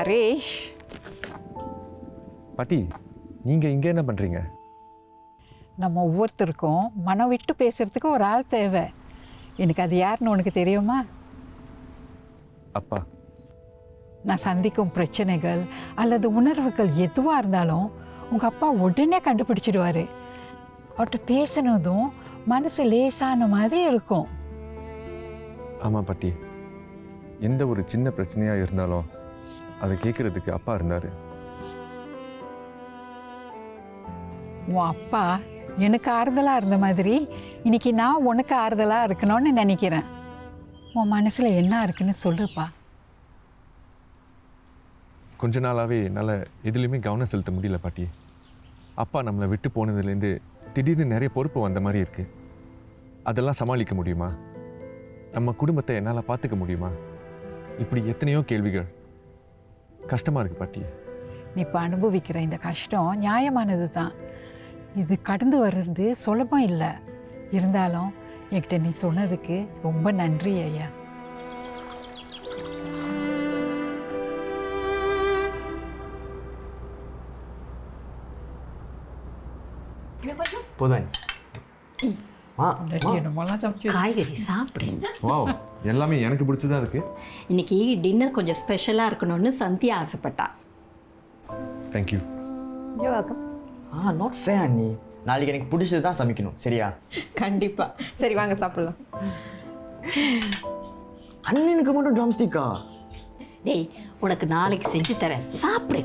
ஹரேஷ், பாட்டி நீங்கள் இங்கே என்ன பண்ணுறீங்க? நம்ம ஒவ்வொருத்தருக்கும் மனம் விட்டு பேசுகிறதுக்கு ஒரு ஆள் தேவை. எனக்கு அது யாருன்னு உனக்கு தெரியுமா? அப்பா. நான் சந்திக்கும் பிரச்சனைகள் அல்லது உணர்வுகள் எதுவாக இருந்தாலும் உங்கள் அப்பா உடனே கண்டுபிடிச்சிடுவார். அவர்கிட்ட பேசினதும் மனசு லேசான மாதிரி இருக்கும். ஆமாம் பாட்டி, எந்த ஒரு சின்ன பிரச்சனையாக இருந்தாலும் அதை கேட்குறதுக்கு அப்பா இருந்தார். உன் அப்பா எனக்கு ஆறுதலாக இருந்த மாதிரி இன்னைக்கு நான் உனக்கு ஆறுதலாக இருக்கணும்னு நினைக்கிறேன். உன் மனசில் என்ன இருக்குன்னு சொல்லுப்பா. கொஞ்ச நாளாகவே என்னால் எதுலேயுமே கவனம் செலுத்த முடியல பாட்டி. அப்பா நம்மளை விட்டு போனதுலேருந்து திடீர்னு நிறைய பொறுப்பு வந்த மாதிரி இருக்குது. அதெல்லாம் சமாளிக்க முடியுமா? நம்ம குடும்பத்தை என்னால் பார்த்துக்க முடியுமா? இப்படி எத்தனையோ கேள்விகள். கஷ்டமாக இருக்குது பாட்டி. நீ இப்போ அனுபவிக்கிற இந்த கஷ்டம் நியாயமானது தான். இது கடந்து வர்றது சுலபம் இல்லை. இருந்தாலும் என்கிட்ட நீ சொன்னதுக்கு ரொம்ப நன்றி ஐயா. போதும். காய்கறி சாப்பிடு. வாவ், எல்லாமே எனக்கு பிடிச்சதா இருக்குது. இன்னைக்கு டின்னர் கொஞ்சம் ஸ்பெஷலாக இருக்கணும்னு சந்தியா ஆசைப்பட்டா. தேங்க்யூ. நாட் ஃபேர் அண்ணி. நாளைக்கு எனக்கு பிடிச்சது தான் சமைக்கணும், சரியா? கண்டிப்பா. சரி வாங்க சாப்பிடலாம். அண்ணனுக்கு மட்டும் ட்ரம் ஸ்டிக்கா? டேய், உனக்கு நாளைக்கு செஞ்சு தரேன், சாப்பிடு.